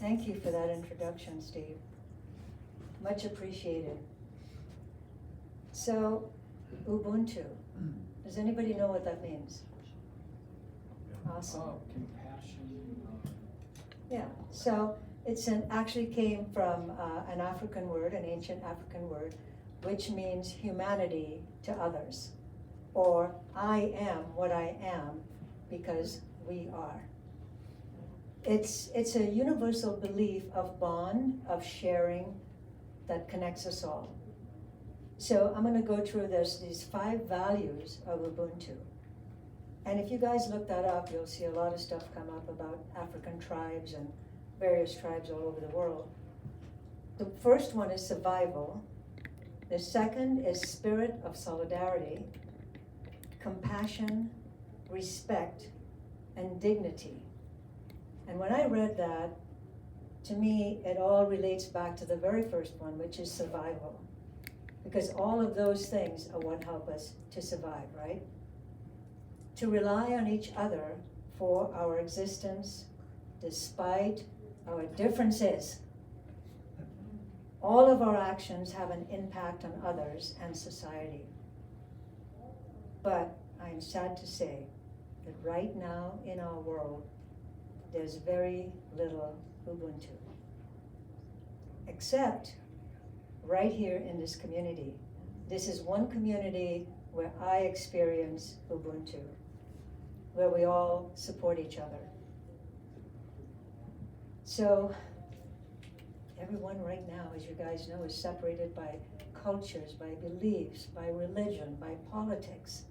Thank you for that introduction, Steve. Much appreciated. So, Ubuntu. Does anybody know what that means? Awesome. Compassion. Yeah, so actually came from an African word, an ancient African word, which means humanity to others, or I am what I am because we are. It's a universal belief of bond, of sharing, that connects us all. So I'm going to go through these 5 values of Ubuntu. And if you guys look that up, you'll see a lot of stuff come up about African tribes and various tribes all over the world. The first one is survival. The second is spirit of solidarity, compassion, respect, and dignity. And when I read that, to me, it all relates back to the very first one, which is survival. Because all of those things are what help us to survive, right? To rely on each other for our existence, despite our differences. All of our actions have an impact on others and society. But I'm sad to say that right now in our world, there's very little Ubuntu. Except right here in this community. This is one community where I experience Ubuntu, where we all support each other. So everyone right now, as you guys know, is separated by cultures, by beliefs, by religion, by politics.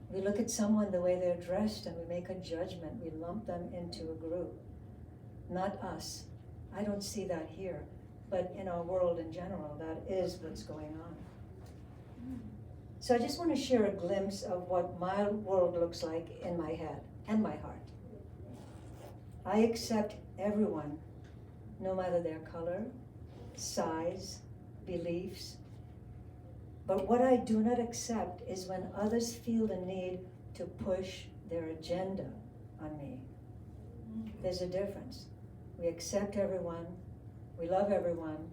We look at someone the way they're dressed and we make a judgment. We lump them into a group. Not us. I don't see that here. But in our world in general, that is what's going on. So I just want to share a glimpse of what my world looks like in my head and my heart. I accept everyone, no matter their color, size, beliefs. But what I do not accept is when others feel the need to push their agenda on me. There's a difference. We accept everyone, we love everyone,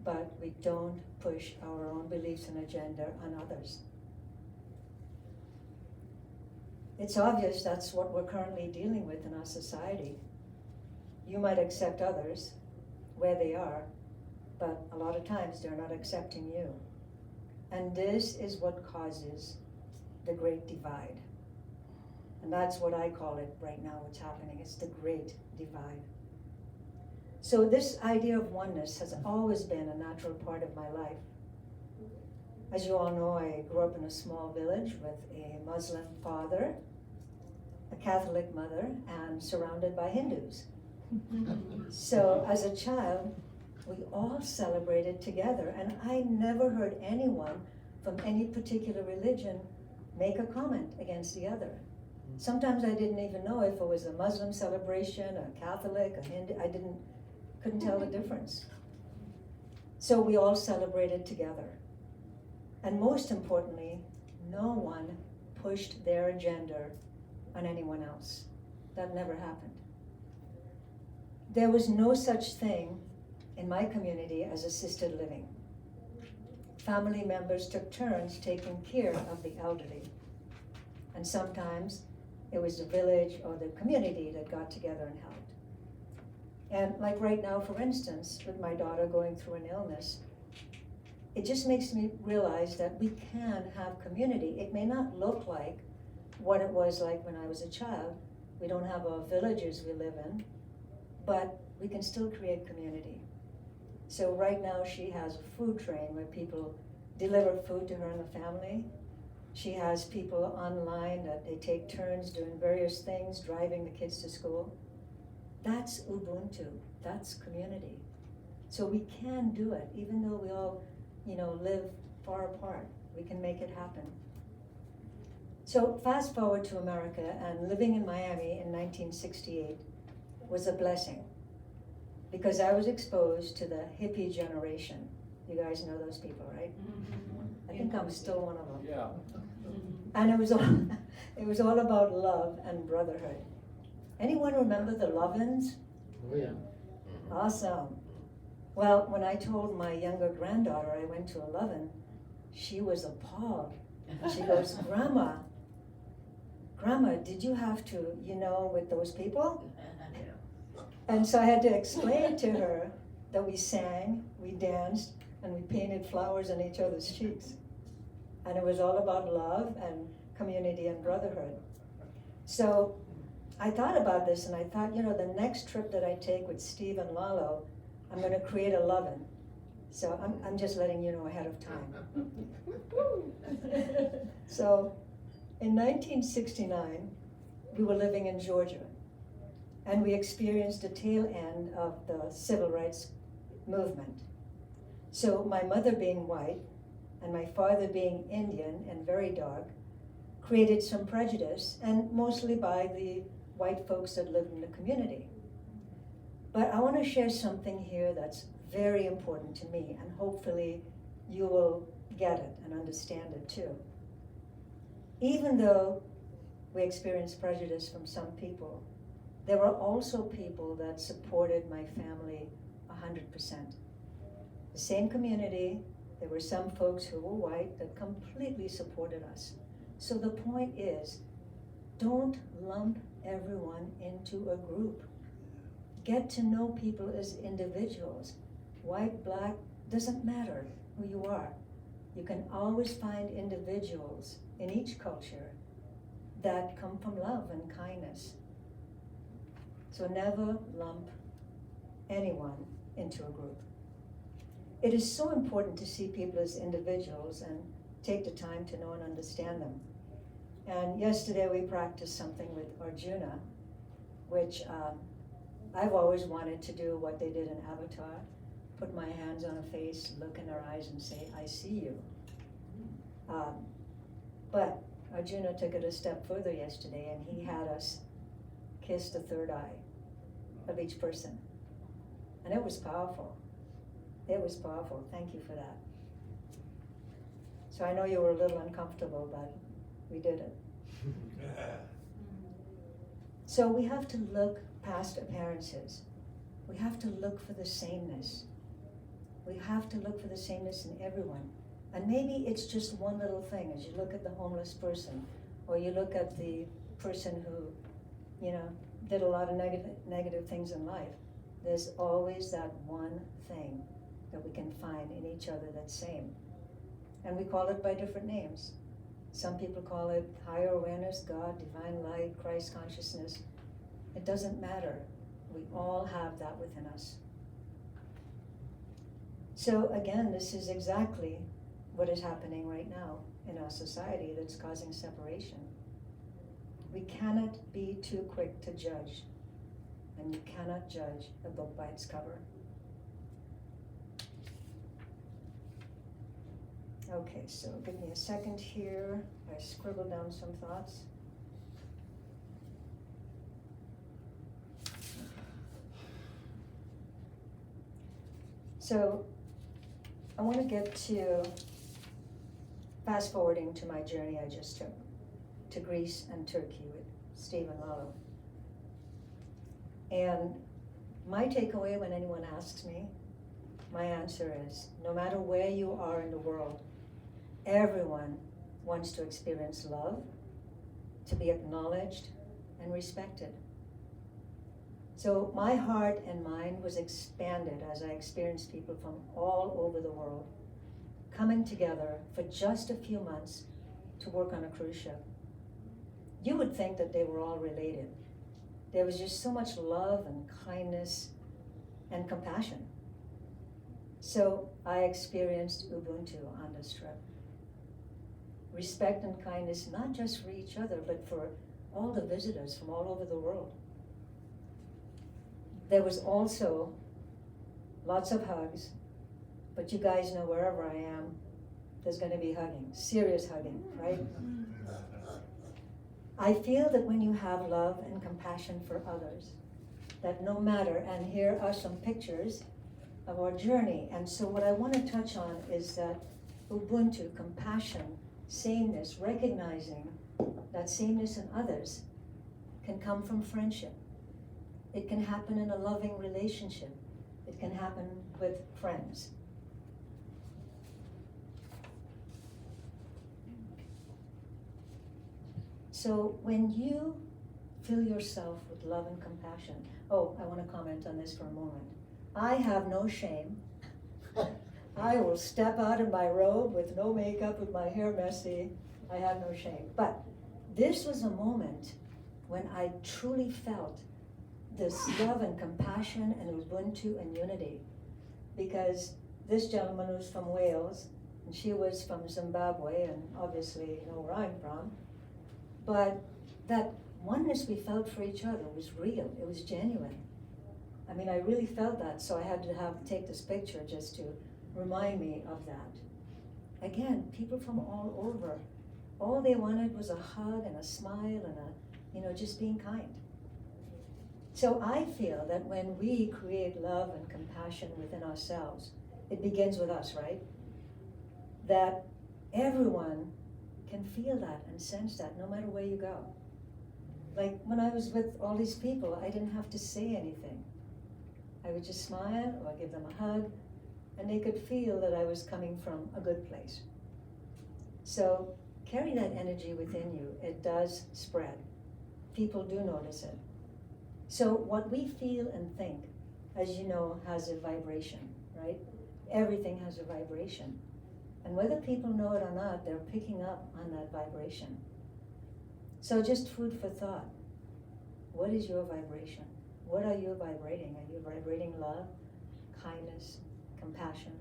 but we don't push our own beliefs and agenda on others. It's obvious that's what we're currently dealing with in our society. You might accept others where they are, but a lot of times they're not accepting you. And this is what causes the great divide. And that's what I call it right now, what's happening. It's the great divide. So this idea of oneness has always been a natural part of my life. As you all know, I grew up in a small village with a Muslim father, a Catholic mother, and surrounded by Hindus. So as a child, we all celebrated together, and I never heard anyone from any particular religion make a comment against the other. Sometimes I didn't even know if it was a Muslim celebration, a Catholic, a Hindu. Couldn't tell the difference. So we all celebrated together. And most importantly, no one pushed their agenda on anyone else. That never happened. There was no such thing in my community as assisted living. Family members took turns taking care of the elderly. And sometimes it was the village or the community that got together and helped. And like right now, for instance, with my daughter going through an illness, it just makes me realize that we can have community. It may not look like what it was like when I was a child. We don't have our villages we live in, but we can still create community. So right now she has a food train where people deliver food to her and the family. She has people online that they take turns doing various things, driving the kids to school. That's Ubuntu, that's community. So we can do it, even though we all, live far apart. We can make it happen. So fast forward to America, and living in Miami in 1968 was a blessing because I was exposed to the hippie generation. You guys know those people, right? I think I'm still one of them. Yeah. And it was all about love and brotherhood. Anyone remember the Love-Ins? Oh, yeah. Awesome. Well, when I told my younger granddaughter I went to 11, she was appalled. She goes, Grandma, did you have to, with those people? And so I had to explain to her that we sang, we danced, and we painted flowers on each other's cheeks. And it was all about love and community and brotherhood. So I thought about this, and I thought, the next trip that I take with Steve and Lalo, I'm going to create a lovin'. So I'm just letting you know ahead of time. So in 1969, we were living in Georgia, and we experienced the tail end of the civil rights movement. So my mother being white and my father being Indian and very dark created some prejudice, and mostly by the white folks that lived in the community. But I want to share something here that's very important to me, and hopefully you will get it and understand it too. Even though we experienced prejudice from some people, there were also people that supported my family 100%. The same community, there were some folks who were white that completely supported us. So the point is, don't lump everyone into a group. Get to know people as individuals. White, black, doesn't matter who you are. You can always find individuals in each culture that come from love and kindness. So never lump anyone into a group. It is so important to see people as individuals and take the time to know and understand them. And yesterday we practiced something with Arjuna, which I've always wanted to do what they did in Avatar, put my hands on a face, look in their eyes and say, I see you. But Arjuna took it a step further yesterday, and he had us kiss the third eye of each person. And it was powerful. It was powerful. Thank you for that. So I know you were a little uncomfortable, but we did it. So we have to look past appearances. We have to look for the sameness. We have to look for the sameness in everyone. And maybe it's just one little thing, as you look at the homeless person, or you look at the person who, did a lot of negative things in life. There's always that one thing that we can find in each other that's same. And we call it by different names. Some people call it higher awareness, God, divine light, Christ consciousness. It doesn't matter. We all have that within us. So again, this is exactly what is happening right now in our society that's causing separation. We cannot be too quick to judge, and you cannot judge a book by its cover. Okay, so give me a second here. I scribbled down some thoughts. So I want to get to fast forwarding to my journey I just took to Greece and Turkey with Steve and Lalo. And my takeaway when anyone asks me, my answer is, no matter where you are in the world, everyone wants to experience love, to be acknowledged and respected. So my heart and mind was expanded as I experienced people from all over the world coming together for just a few months to work on a cruise ship. You would think that they were all related. There was just so much love and kindness and compassion. So I experienced Ubuntu on this trip. Respect and kindness, not just for each other, but for all the visitors from all over the world. There was also lots of hugs, but you guys know wherever I am, there's going to be hugging, serious hugging, right? I feel that when you have love and compassion for others, that no matter, and here are some pictures of our journey, and so what I want to touch on is that Ubuntu, compassion, sameness, recognizing that sameness in others can come from friendship. It can happen in a loving relationship. can happen with friends. So when you fill yourself with love and compassion, oh, I want to comment on this for a moment. I have no shame. I will step out in my robe with no makeup, with my hair messy. I have no shame. But this was a moment when I truly felt this love and compassion and Ubuntu and unity. Because this gentleman was from Wales, and she was from Zimbabwe, and obviously you know where I'm from. But that oneness we felt for each other was real, it was genuine. I mean, I really felt that, so I had to take this picture just to remind me of that. Again, people from all over, all they wanted was a hug and a smile and just being kind. So I feel that when we create love and compassion within ourselves, it begins with us, right? That everyone can feel that and sense that no matter where you go. Like when I was with all these people, I didn't have to say anything. I would just smile or give them a hug, and they could feel that I was coming from a good place. So carry that energy within you. It does spread. People do notice it. So what we feel and think, as you know, has a vibration, right? Everything has a vibration. And whether people know it or not, they're picking up on that vibration. So just food for thought. What is your vibration? What are you vibrating? Are you vibrating love, kindness, compassion?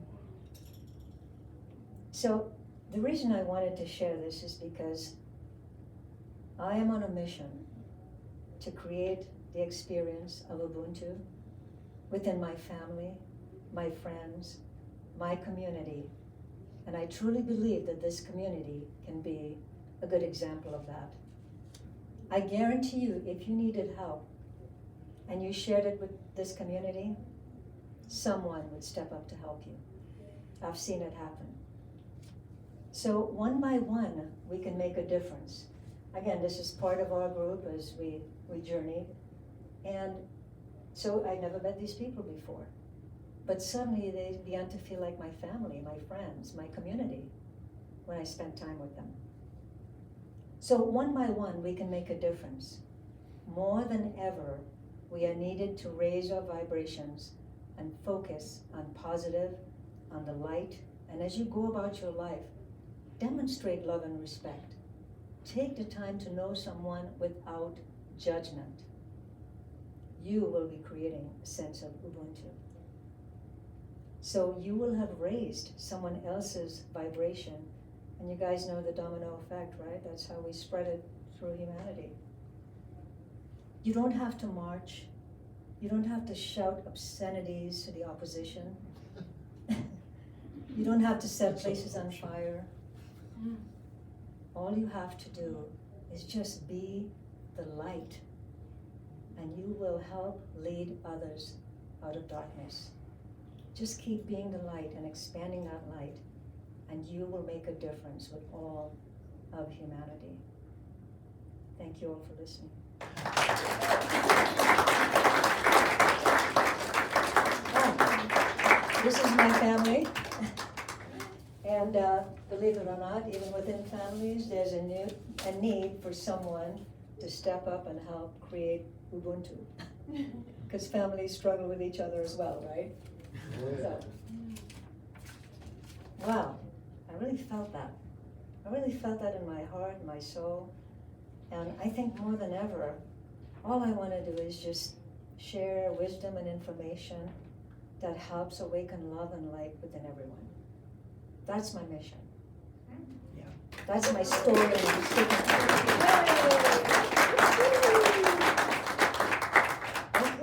So the reason I wanted to share this is because I am on a mission to create the experience of Ubuntu within my family, my friends, my community. And I truly believe that this community can be a good example of that. I guarantee you, if you needed help and you shared it with this community, someone would step up to help you. I've seen it happen. So one by one, we can make a difference. Again, this is part of our group as we journeyed. And so I'd never met these people before. But suddenly they began to feel like my family, my friends, my community when I spent time with them. So one by one, we can make a difference. More than ever, we are needed to raise our vibrations and focus on positive, on the light. And as you go about your life, demonstrate love and respect. Take the time to know someone without judgment. You will be creating a sense of Ubuntu. So you will have raised someone else's vibration. And you guys know the domino effect, right? That's how we spread it through humanity. You don't have to march. You don't have to shout obscenities to the opposition. You don't have to set places on fire. All you have to do is just be the light, and you will help lead others out of darkness. Just keep being the light and expanding that light, and you will make a difference with all of humanity. Thank you all for listening. This is my family, and believe it or not, even within families, there's a need for someone to step up and help create Ubuntu, because families struggle with each other as well, right? So, wow, I really felt that. I really felt that in my heart, my soul, and I think more than ever, all I want to do is just share wisdom and information that helps awaken love and light within everyone. That's my mission. Yeah. That's my story, and I'm sticking to it.